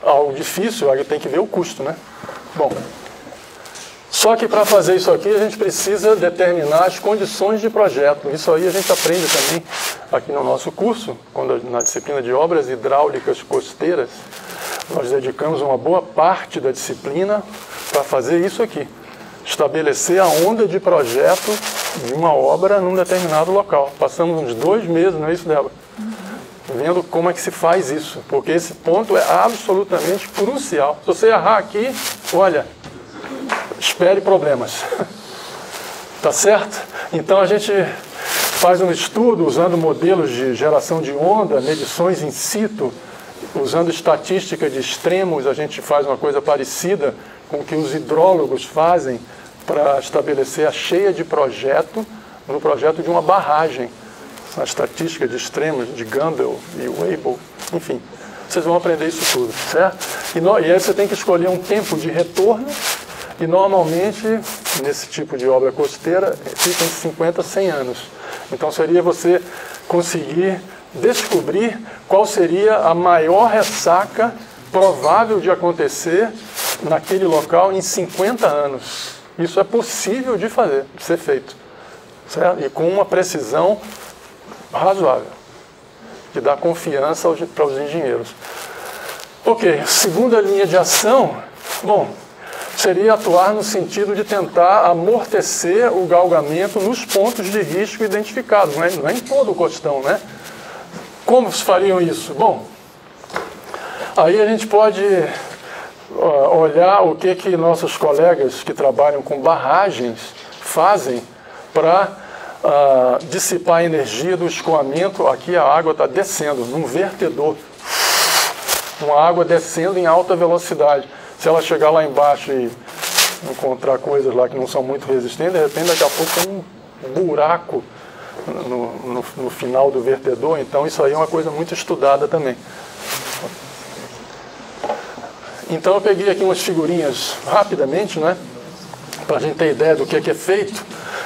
algo difícil, aí tem que ver o custo, né? Bom, só que para fazer isso aqui a gente precisa determinar as condições de projeto. Isso aí a gente aprende também aqui no nosso curso, na disciplina de obras hidráulicas costeiras. Nós dedicamos uma boa parte da disciplina para fazer isso aqui. Estabelecer a onda de projeto de uma obra num determinado local. Passamos uns 2 meses, não é isso, Débora? Vendo como é que se faz isso, porque esse ponto é absolutamente crucial. Se você errar aqui, olha, espere problemas. Tá certo? Então a gente faz um estudo usando modelos de geração de onda, medições in situ, usando estatística de extremos. A gente faz uma coisa parecida com o que os hidrólogos fazem para estabelecer a cheia de projeto no projeto de uma barragem. A estatística de extremos, de Gumbel e Weibull, enfim, vocês vão aprender isso tudo, certo? E aí você tem que escolher um tempo de retorno, e normalmente, nesse tipo de obra costeira, fica em 50 a 100 anos. Então seria você conseguir descobrir qual seria a maior ressaca provável de acontecer naquele local em 50 anos. Isso é possível de fazer, de ser feito, certo? E com uma precisão razoável, que dá confiança para os engenheiros. Ok, segunda linha de ação, bom, seria atuar no sentido de tentar amortecer o galgamento nos pontos de risco identificados, não é em todo o costão, né? Como se fariam isso? Bom, aí a gente pode olhar o que nossos colegas que trabalham com barragens fazem para dissipar a energia do escoamento. Aqui a água está descendo num vertedor, uma água descendo em alta velocidade. Se ela chegar lá embaixo e encontrar coisas lá que não são muito resistentes, de repente daqui a pouco tem um buraco no final do vertedor. Então isso aí é uma coisa muito estudada também. Então eu peguei aqui umas figurinhas rapidamente, né, para a gente ter ideia do que é feito.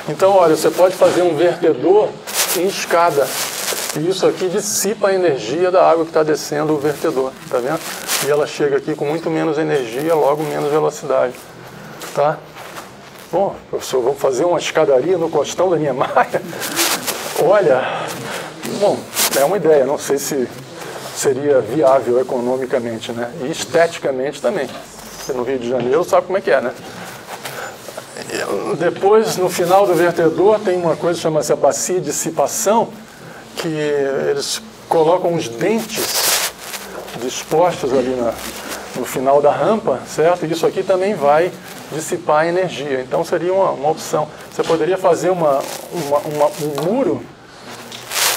Então, olha, você pode fazer um vertedor em escada. E isso aqui dissipa a energia da água que está descendo o vertedor, tá vendo? E ela chega aqui com muito menos energia, logo menos velocidade, tá? Bom, professor, vamos fazer uma escadaria no costão da Niemeyer? Olha, bom, é uma ideia, não sei se seria viável economicamente, né? E esteticamente também. Você no Rio de Janeiro sabe como é que é, né? Depois, no final do vertedor, tem uma coisa que chama-se a bacia de dissipação, que eles colocam uns dentes dispostos ali no final da rampa, certo? E isso aqui também vai dissipar a energia. Então seria uma opção. Você poderia fazer um muro,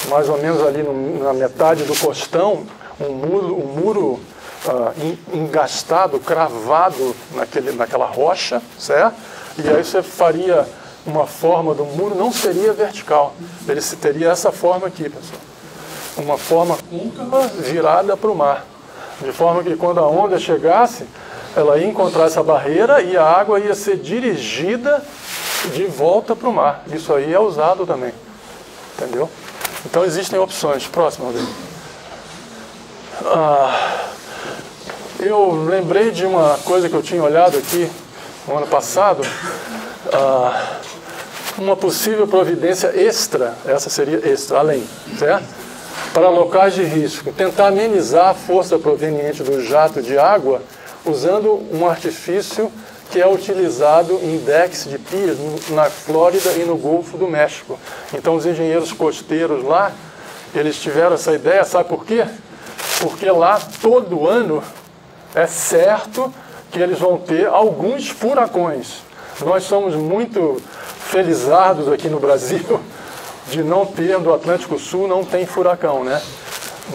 mais ou menos ali na metade do costão, um muro engastado, cravado naquela rocha, certo? E aí você faria uma forma do muro, não seria vertical, ele teria essa forma aqui, pessoal. Uma forma côncava virada para o mar. De forma que quando a onda chegasse, ela ia encontrar essa barreira e a água ia ser dirigida de volta para o mar. Isso aí é usado também. Entendeu? Então existem opções. Próximo, Rodrigo. Eu lembrei de uma coisa que eu tinha olhado aqui no ano passado. Uma possível providência extra, essa seria extra, além, certo? Para locais de risco, tentar amenizar a força proveniente do jato de água usando um artifício que é utilizado em decks de piers na Flórida e no Golfo do México. Então os engenheiros costeiros lá, eles tiveram essa ideia, sabe por quê? Porque lá todo ano é certo que eles vão ter alguns furacões. Nós somos muito felizardos aqui no Brasil de não ter, no Atlântico Sul não tem furacão, né?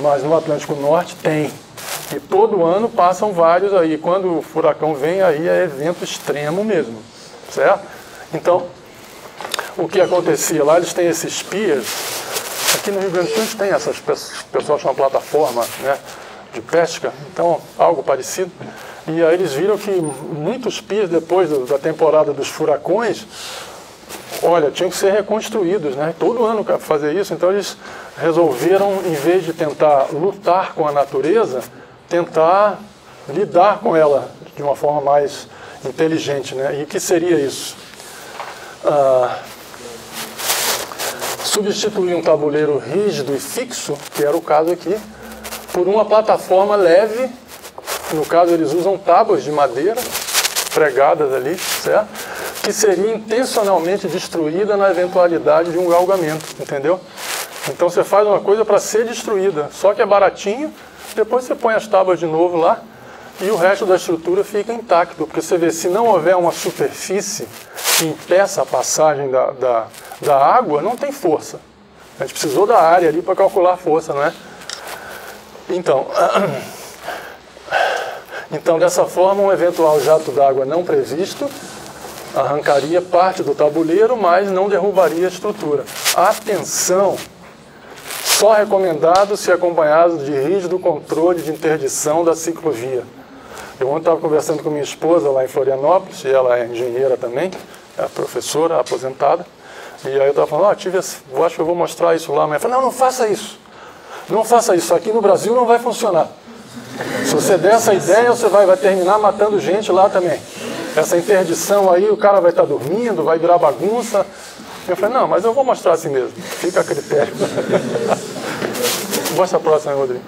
Mas no Atlântico Norte tem. E todo ano passam vários aí. Quando o furacão vem, aí é evento extremo mesmo, certo? Então, o que acontecia lá, eles têm esses piers. Aqui no Rio Grande do Sul a gente tem essas pessoas, o pessoal chama plataforma, né, de pesca, então algo parecido. E aí eles viram que muitos piers, depois da temporada dos furacões, olha, tinham que ser reconstruídos, né? Todo ano fazer isso. Então eles resolveram, em vez de tentar lutar com a natureza, tentar lidar com ela de uma forma mais inteligente, né? E o que seria isso? Substituir um tabuleiro rígido e fixo, que era o caso aqui, por uma plataforma leve. No caso, eles usam tábuas de madeira pregadas ali, certo? Que seria intencionalmente destruída na eventualidade de um galgamento, entendeu? Então você faz uma coisa para ser destruída, só que é baratinho, depois você põe as tábuas de novo lá e o resto da estrutura fica intacto, porque você vê, se não houver uma superfície que impeça a passagem da água, não tem força. A gente precisou da área ali para calcular a força, não é? Então, dessa forma, um eventual jato d'água não previsto arrancaria parte do tabuleiro, mas não derrubaria a estrutura. Atenção! Só recomendado se acompanhado de rígido controle de interdição da ciclovia. Eu ontem estava conversando com minha esposa lá em Florianópolis, e ela é engenheira também, é professora, aposentada, e aí eu estava falando, eu acho que eu vou mostrar isso lá, mas ela falou, não faça isso. Não faça isso, aqui no Brasil não vai funcionar. Se você der essa ideia, você vai terminar matando gente lá também. Essa interdição aí, o cara vai estar dormindo, vai virar bagunça. Eu falei, não, mas eu vou mostrar assim mesmo. Fica a critério. Mostra a próxima, Rodrigo.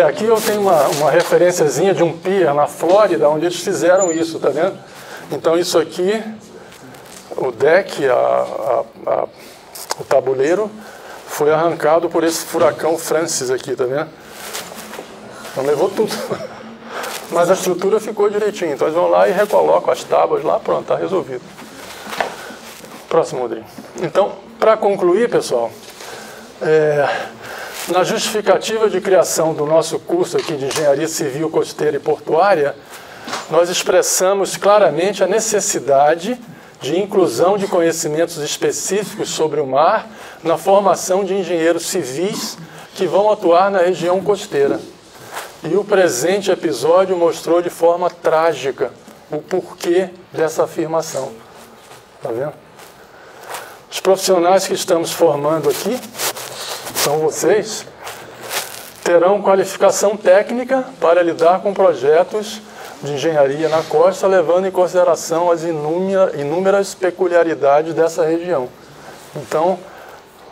Aqui eu tenho uma referenciazinha de um pier na Flórida, onde eles fizeram isso, tá vendo? Então isso aqui, o deck, o tabuleiro, foi arrancado por esse furacão Francis aqui, tá vendo? Então levou tudo. Mas a estrutura ficou direitinho. Então eles vão lá e recolocam as tábuas lá, pronto, está resolvido. Próximo, Rodrigo. Então, para concluir, pessoal, na justificativa de criação do nosso curso aqui de Engenharia Civil, Costeira e Portuária, nós expressamos claramente a necessidade de inclusão de conhecimentos específicos sobre o mar na formação de engenheiros civis que vão atuar na região costeira. E o presente episódio mostrou de forma trágica o porquê dessa afirmação. Está vendo? Os profissionais que estamos formando aqui, são vocês, terão qualificação técnica para lidar com projetos de engenharia na costa, levando em consideração as inúmeras peculiaridades dessa região. Então,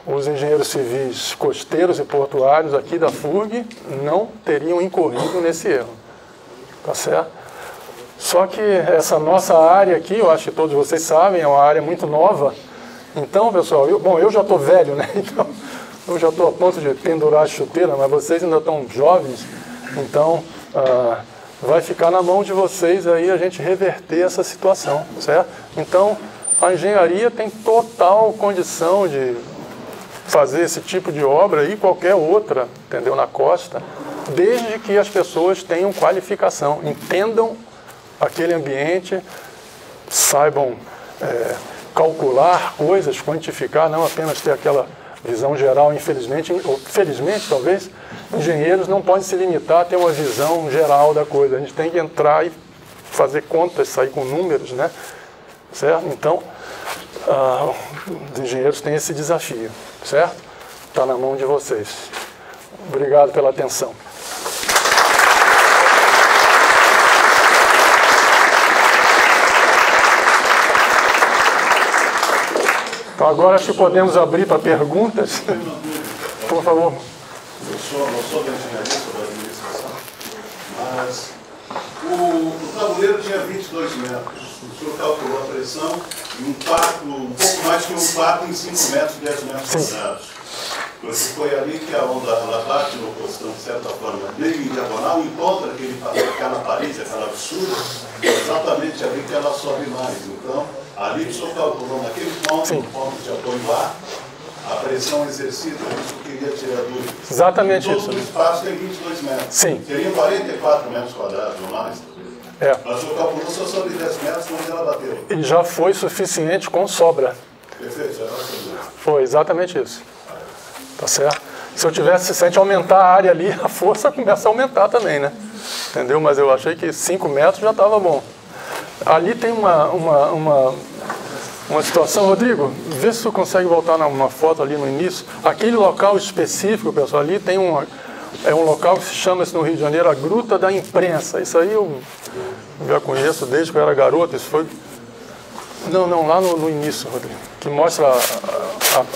os engenheiros civis costeiros e portuários aqui da FURG não teriam incorrido nesse erro. Tá certo? Só que essa nossa área aqui, eu acho que todos vocês sabem, é uma área muito nova. Então, pessoal, eu já estou velho, né? Então, eu já estou a ponto de pendurar a chuteira, mas vocês ainda estão jovens. Então, vai ficar na mão de vocês aí a gente reverter essa situação, certo? Então, a engenharia tem total condição de fazer esse tipo de obra e qualquer outra, entendeu, na costa, desde que as pessoas tenham qualificação, entendam aquele ambiente, saibam calcular coisas, quantificar, não apenas ter aquela visão geral, infelizmente, ou felizmente talvez, engenheiros não podem se limitar a ter uma visão geral da coisa, a gente tem que entrar e fazer contas, sair com números, né? Certo? Então, os engenheiros têm esse desafio, certo? Está na mão de vocês. Obrigado pela atenção. Então agora acho que podemos abrir para perguntas. Por favor. Eu não sou da engenharia, sou da administração, mas o tabuleiro tinha 22 metros. O senhor calculou a pressão em um pouco mais que um quarto em 5 metros, 10 metros quadrados. Porque foi ali que a onda ela bate no postão, de certa forma, meio em diagonal, encontra aquela parede, aquela fissura, exatamente ali que ela sobe mais. Então, ali o senhor calculou naquele ponto, no ponto de apoio lá, a pressão exercida, isso eu queria tirar dúvida. Exatamente isso. Todo o espaço tem 22 metros. Sim. Seriam 44 metros quadrados ou mais. Mas o senhor calculou só sobre 10 metros, onde ela bateu. E já foi suficiente com sobra. Perfeito, já foi exatamente isso. Tá certo? Se eu tivesse, se a gente aumentar a área ali, a força começa a aumentar também, né? Entendeu? Mas eu achei que 5 metros já estava bom. Ali tem uma situação, Rodrigo, vê se tu consegue voltar numa foto ali no início. Aquele local específico, pessoal, ali tem é um local que se chama no Rio de Janeiro a Gruta da Imprensa. Isso aí eu já conheço desde que eu era garoto. Isso foi... Não, lá no início, Rodrigo, que mostra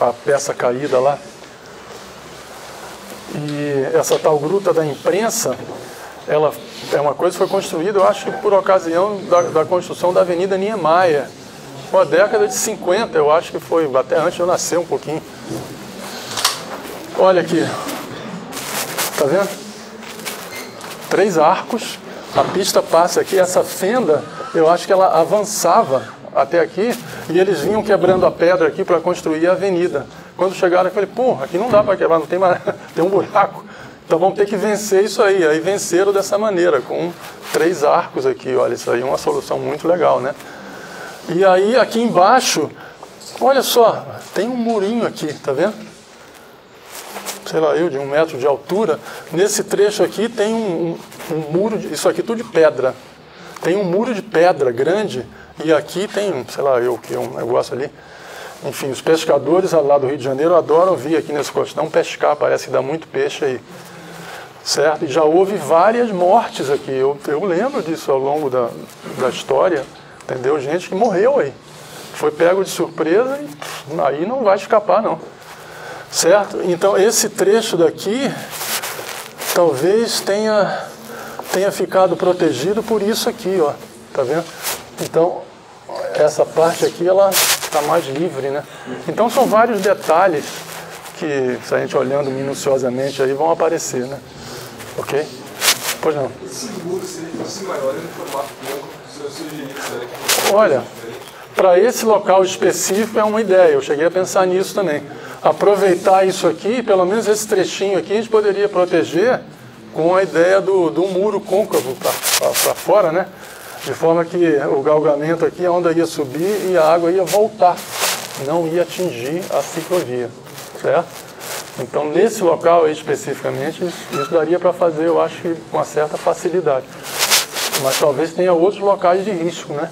a peça caída lá. E essa tal Gruta da Imprensa, ela é uma coisa que foi construída, eu acho que por ocasião da construção da Avenida Niemeyer. Uma década de 50, eu acho que foi, até antes de eu nascer um pouquinho. Olha aqui, tá vendo? 3 arcos, a pista passa aqui, essa fenda, eu acho que ela avançava até aqui, e eles vinham quebrando a pedra aqui para construir a avenida. Quando chegaram, eu falei, pô, aqui não dá para quebrar, não tem mais, tem um buraco. Então vamos ter que vencer isso aí. Aí venceram dessa maneira, com 3 arcos aqui, olha, isso aí é uma solução muito legal, né? E aí aqui embaixo, olha só, tem um murinho aqui, tá vendo? Sei lá, de 1 metro de altura. Nesse trecho aqui tem um muro, isso aqui tudo de pedra. Tem um muro de pedra grande e aqui tem, sei lá, um negócio ali. Enfim, os pescadores lá do Rio de Janeiro adoram vir aqui nesse costão pescar, parece que dá muito peixe aí. Certo? E já houve várias mortes aqui, eu lembro disso ao longo da história, entendeu? Gente que morreu aí. Foi pego de surpresa e aí não vai escapar, não. Certo? Então, esse trecho daqui talvez tenha ficado protegido por isso aqui, ó. Tá vendo? Então, essa parte aqui, ela está mais livre, né? Então, são vários detalhes que, se a gente olhando minuciosamente aí, vão aparecer, né? Ok? Pois não. Esse muro seria maior no formato branco, olha, para esse local específico é uma ideia, eu cheguei a pensar nisso também. aproveitar isso aqui, pelo menos esse trechinho aqui, a gente poderia proteger com a ideia do muro côncavo para fora, né? De forma que o galgamento aqui, a onda ia subir e a água ia voltar, não ia atingir a ciclovia, certo? Então, nesse local aí especificamente, isso daria para fazer, eu acho que com uma certa facilidade. Mas talvez tenha outros locais de risco, né?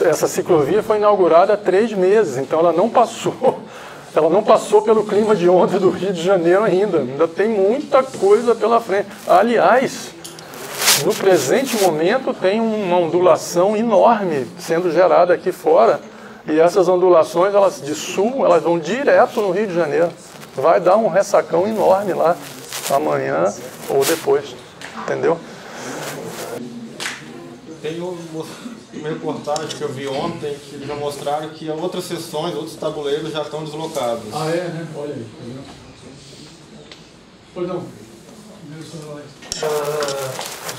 Essa ciclovia foi inaugurada há 3 meses, então ela não passou pelo clima de onda do Rio de Janeiro ainda tem muita coisa pela frente. Aliás, no presente momento tem uma ondulação enorme sendo gerada aqui fora, e essas ondulações de sul, elas vão direto no Rio de Janeiro. Vai dar um ressacão enorme lá, amanhã ou depois, entendeu? Tem uma reportagem que eu vi ontem que já mostraram que outras seções, outros tabuleiros já estão deslocados. Ah, é, né? Olha aí. Pois não. O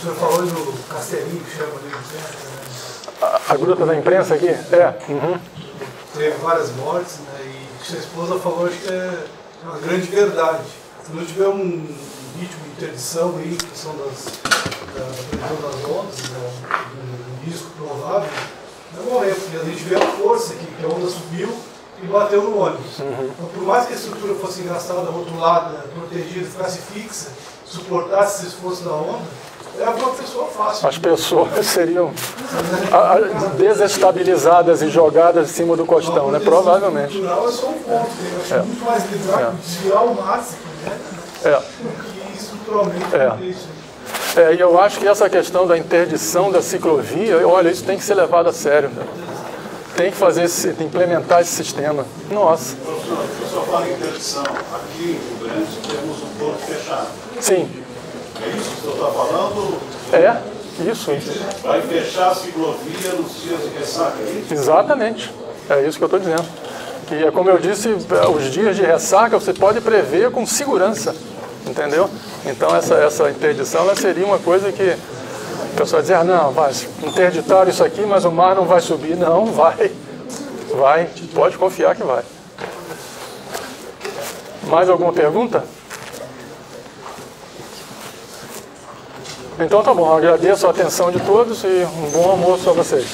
senhor falou do Castelinho, que chama de imprensa, né? A gruta da imprensa aqui? É. Uhum. Teve várias mortes, né? E sua esposa falou que é uma grande verdade. Se não tiver um ritmo de interdição aí, que são da previsão das ondas, um risco provável, não morrer, porque a gente vê a força que a onda subiu e bateu no ônibus. Então, por mais que a estrutura fosse engraçada do outro lado, né, protegida, ficasse fixa, suportasse esse esforço da onda, era uma pessoa fácil. As pessoas seriam desestabilizadas e jogadas em cima do costão, né? Provavelmente. Estrutural é só um ponto, eu acho muito mais legal desviar ao máximo, né? Do que estruturalmente isso. E eu acho que essa questão da interdição da ciclovia, olha, isso tem que ser levado a sério. Tem que implementar esse sistema. Nossa. Eu só falo em interdição. Aqui em Rio Grande temos um porto fechado. Sim. É isso que o senhor está falando? Isso. Vai fechar a ciclovia nos dias de ressaca, é isso? Exatamente. É isso que eu estou dizendo. E como eu disse, os dias de ressaca você pode prever com segurança. Entendeu? Então essa interdição ela seria uma coisa que o pessoal dizer, não, mas interditaram isso aqui, mas o mar não vai subir. Não, vai. Pode confiar que vai. Mais alguma pergunta? Então tá bom, agradeço a atenção de todos e um bom almoço a vocês.